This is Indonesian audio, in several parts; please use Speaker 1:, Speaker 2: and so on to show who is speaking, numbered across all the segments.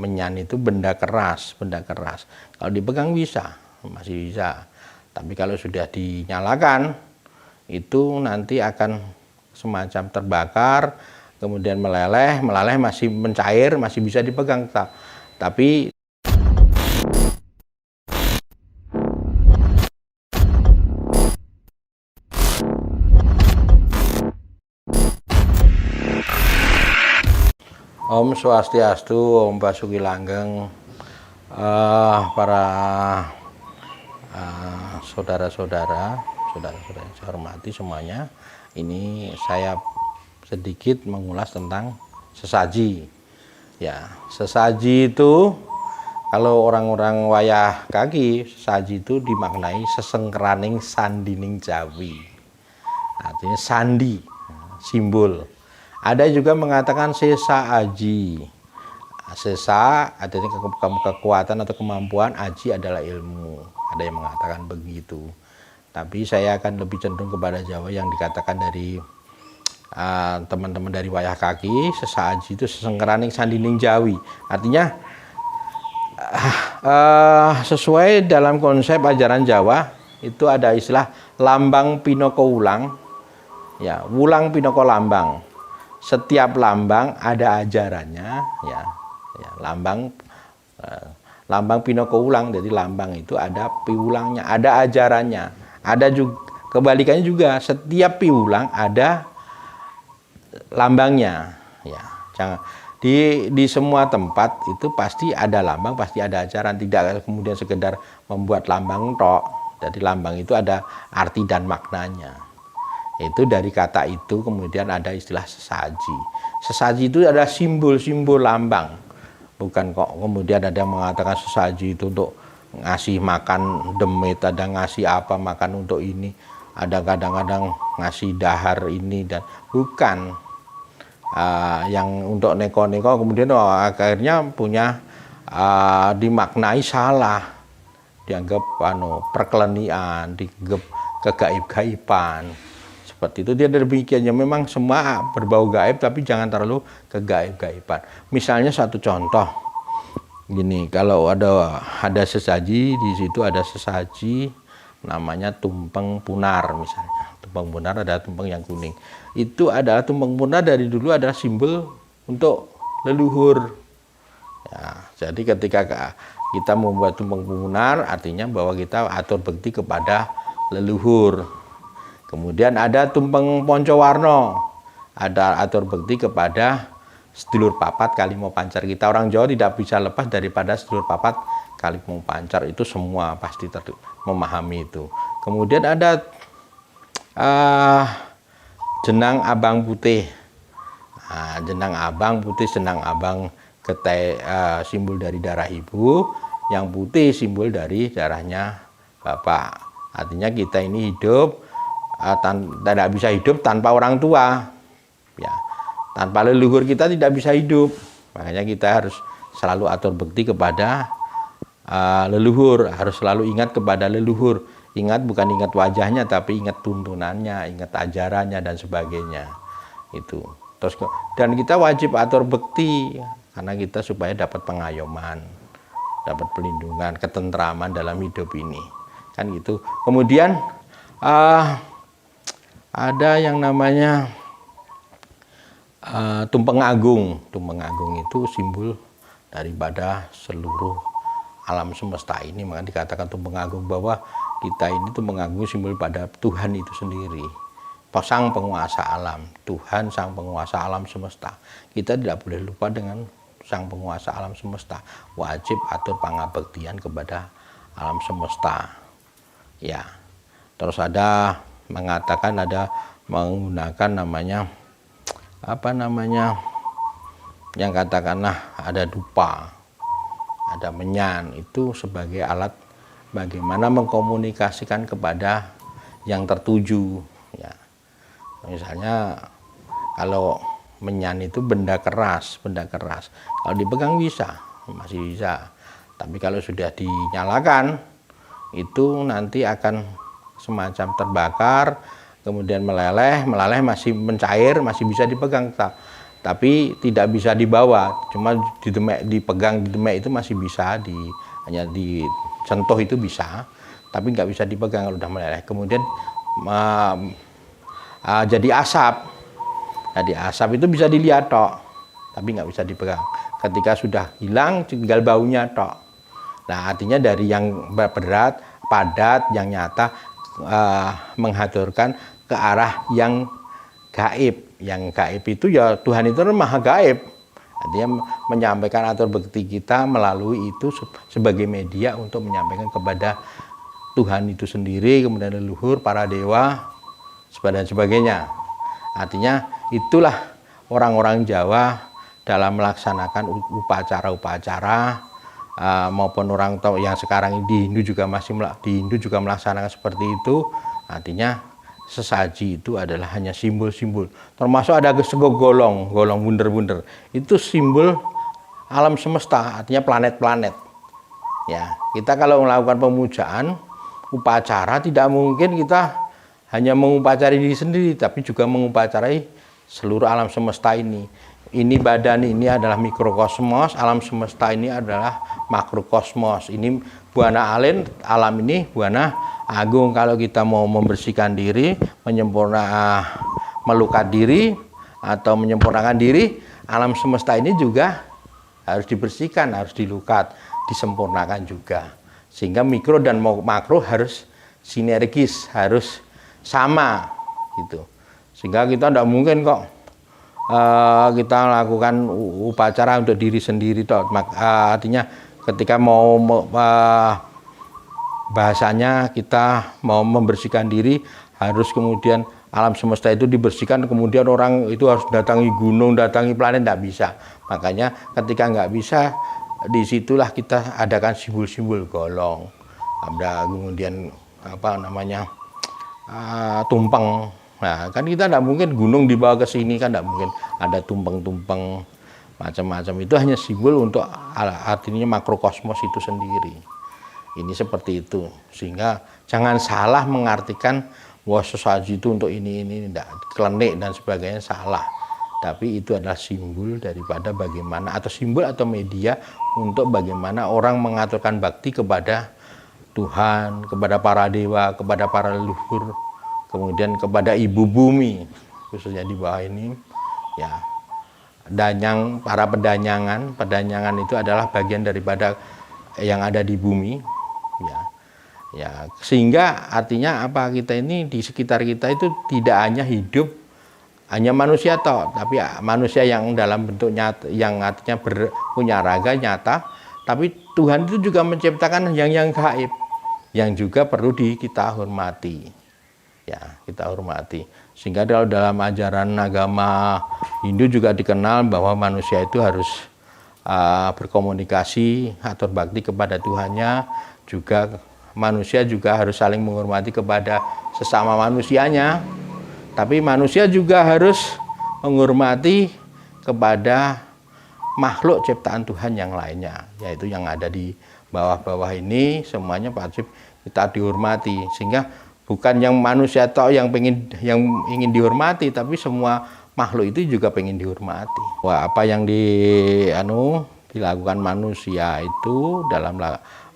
Speaker 1: menyan itu benda keras, benda keras. Kalau dipegang bisa, masih bisa. Tapi kalau sudah dinyalakan, itu nanti akan semacam terbakar, kemudian meleleh, masih mencair, masih bisa dipegang. Tapi Om Swastiastu, Om Basuki Langgeng, para saudara-saudara yang saya hormati semuanya. Ini saya sedikit mengulas tentang sesaji. Ya, sesaji itu kalau orang-orang wayah kaki, sesaji itu dimaknai sesengkeraning sandining Jawi. Artinya sandi, simbol. Ada juga mengatakan sesa aji. Sesa artinya kekuatan atau kemampuan, aji adalah ilmu. Ada yang mengatakan begitu. Tapi saya akan lebih cenderung kepada Jawa yang dikatakan dari teman-teman dari wayah kaki, sesa aji itu sesengkeraning sandining Jawi. Artinya sesuai dalam konsep ajaran Jawa itu ada istilah lambang pinoko wulang. Ya, wulang pinoko lambang. Setiap lambang ada ajarannya, ya lambang pinoko wulang. Jadi lambang itu ada piwulangnya, ada ajarannya. Ada juga kebalikannya juga, setiap piwulang ada lambangnya. Ya, jangan di semua tempat itu pasti ada lambang, pasti ada ajaran. Tidak kemudian sekedar membuat lambang tok. Jadi lambang itu ada arti dan maknanya. Itu dari kata itu kemudian ada istilah sesaji. Sesaji itu adalah simbol-simbol lambang. Bukan kok kemudian ada yang mengatakan sesaji itu untuk ngasih makan demit, ada ngasih apa makan untuk ini, ada kadang-kadang ngasih dahar ini, dan bukan yang untuk neko-neko kemudian akhirnya punya dimaknai salah, dianggap perkelenian, dianggap kegaib-gaiban. Seperti itu dia demikiannya. Memang semua berbau gaib, tapi jangan terlalu kegaib-gaiban. Misalnya satu contoh gini, kalau ada sesaji, di situ ada sesaji namanya tumpeng punar misalnya. Tumpeng punar ada tumpeng yang kuning. Itu adalah tumpeng punar dari dulu adalah simbol untuk leluhur. Ya, jadi ketika kita membuat tumpeng punar artinya bahwa kita atur bekti kepada leluhur. Kemudian ada tumpeng poncowarno, ada atur bekti kepada sedulur papat kalimo pancar. Kita orang Jawa tidak bisa lepas daripada sedulur papat kalimo pancar, itu semua pasti memahami itu. Kemudian ada jenang abang putih. Jenang abang putih, jenang abang simbol dari darah ibu, yang putih simbol dari darahnya bapak. Artinya kita ini hidup tidak bisa hidup tanpa orang tua, ya, tanpa leluhur kita tidak bisa hidup. Makanya kita harus selalu atur bekti kepada leluhur, harus selalu ingat kepada leluhur. Ingat bukan ingat wajahnya, tapi ingat tuntunannya, ingat ajarannya dan sebagainya. Itu. Terus dan kita wajib atur bekti karena kita supaya dapat pengayoman, dapat pelindungan, ketentraman dalam hidup ini. Kan gitu. Kemudian ada yang namanya tumpeng agung. Tumpeng agung itu simbol daripada seluruh alam semesta ini. Maka dikatakan tumpeng agung bahwa kita ini tumpeng agung simbol pada Tuhan itu sendiri. Sang penguasa alam, Tuhan sang penguasa alam semesta. Kita tidak boleh lupa dengan sang penguasa alam semesta. Wajib atur pangabektian kepada alam semesta. Ya. Terus ada mengatakan ada menggunakan yang katakanlah ada dupa, ada menyan, itu sebagai alat bagaimana mengkomunikasikan kepada yang tertuju. Ya. Misalnya kalau menyan itu benda keras, kalau dipegang bisa, masih bisa. Tapi kalau sudah dinyalakan itu nanti akan semacam terbakar, kemudian meleleh, masih mencair, masih bisa dipegang. tapi tidak bisa dibawa, cuma di Demek, dipegang di Demek itu masih bisa, hanya disentuh itu bisa, tapi nggak bisa dipegang kalau udah meleleh. Kemudian jadi asap. Jadi asap itu bisa dilihat tok, tapi nggak bisa dipegang. Ketika sudah hilang, tinggal baunya tok. Nah, artinya dari yang berat, padat, yang nyata menghaturkan ke arah yang gaib. Yang gaib itu ya Tuhan itu maha gaib. Artinya menyampaikan atur bekti kita melalui itu sebagai media untuk menyampaikan kepada Tuhan itu sendiri, kemudian leluhur, para dewa, dan sebagainya. Artinya itulah orang-orang Jawa dalam melaksanakan upacara-upacara maupun orang yang sekarang di Hindu juga melaksanakan seperti itu. Artinya sesaji itu adalah hanya simbol-simbol. Termasuk ada golong bunder-bunder. Itu simbol alam semesta, artinya planet-planet. Ya, kita kalau melakukan pemujaan, upacara tidak mungkin kita hanya mengupacarai diri sendiri, tapi juga mengupacarai seluruh alam semesta ini. Ini badan ini adalah mikrokosmos, alam semesta ini adalah makrokosmos. Ini buana alen, alam ini buana agung. Kalau kita mau membersihkan diri, melukat diri atau menyempurnakan diri, alam semesta ini juga harus dibersihkan, harus dilukat, disempurnakan juga. Sehingga mikro dan makro harus sinergis, harus sama gitu. Sehingga kita tidak mungkin kok kita lakukan upacara untuk diri sendiri toh. Artinya ketika mau bahasanya kita mau membersihkan diri, harus kemudian alam semesta itu dibersihkan, kemudian orang itu harus datangi gunung, datangi planet, tidak bisa. Makanya ketika nggak bisa, disitulah kita adakan simbol-simbol golong, ada kemudian tumpeng. Nah, kan kita tidak mungkin gunung dibawa ke sini, kan tidak mungkin ada tumpeng-tumpeng macam-macam. Itu hanya simbol untuk artinya makrokosmos itu sendiri. Ini seperti itu. Sehingga jangan salah mengartikan bahwa sesaji itu untuk ini tidak, klenik dan sebagainya, salah. Tapi itu adalah simbol daripada bagaimana, atau simbol atau media untuk bagaimana orang mengaturkan bakti kepada Tuhan, kepada para dewa, kepada para leluhur, kemudian kepada ibu bumi, khususnya di bawah ini, ya. Para pedanyangan itu adalah bagian daripada yang ada di bumi, ya. Ya, sehingga artinya apa, kita ini di sekitar kita itu tidak hanya hidup hanya manusia toh, tapi manusia yang dalam bentuk nyata, yang artinya punya raga nyata, tapi Tuhan itu juga menciptakan yang gaib, yang juga perlu kita hormati. Ya, kita hormati. Sehingga dalam ajaran agama Hindu juga dikenal bahwa manusia itu harus berkomunikasi atau bakti kepada Tuhannya, juga manusia juga harus saling menghormati kepada sesama manusianya. Tapi manusia juga harus menghormati kepada makhluk ciptaan Tuhan yang lainnya, yaitu yang ada di bawah-bawah ini, semuanya wajib kita dihormati. Sehingga bukan yang manusia atau yang ingin dihormati, tapi semua makhluk itu juga ingin dihormati. Wah, apa yang dilakukan manusia itu dalam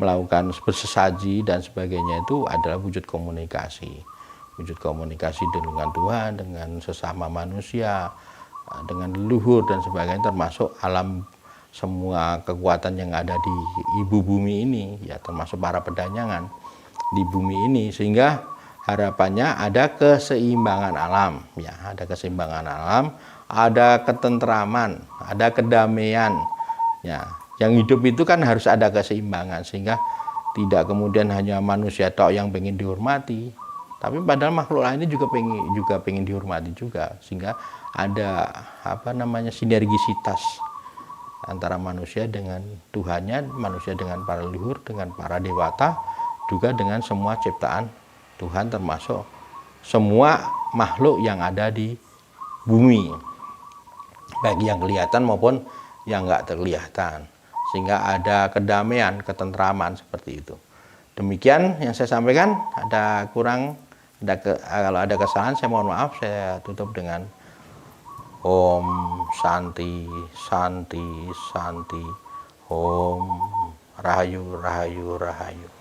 Speaker 1: melakukan bersesaji dan sebagainya itu adalah wujud komunikasi dengan Tuhan, dengan sesama manusia, dengan leluhur dan sebagainya, termasuk alam semua kekuatan yang ada di ibu bumi ini, ya, termasuk para pedanyangan di bumi ini. Sehingga harapannya ada keseimbangan alam, ya, ada keseimbangan alam, ada ketentraman, ada kedamaian, ya. Yang hidup itu kan harus ada keseimbangan, sehingga tidak kemudian hanya manusia tok yang pengen dihormati, tapi padahal makhluk lainnya juga pengen dihormati juga. Sehingga ada sinergisitas antara manusia dengan Tuhannya, manusia dengan para leluhur, dengan para dewata, juga dengan semua ciptaan Tuhan, termasuk semua makhluk yang ada di bumi, baik yang kelihatan maupun yang nggak terkelihatan. Sehingga ada kedamaian, ketentraman seperti itu. Demikian yang saya sampaikan. Kalau ada kesalahan saya mohon maaf. Saya tutup dengan Om Santi, Santi, Santi. Om Rahayu, Rahayu, Rahayu.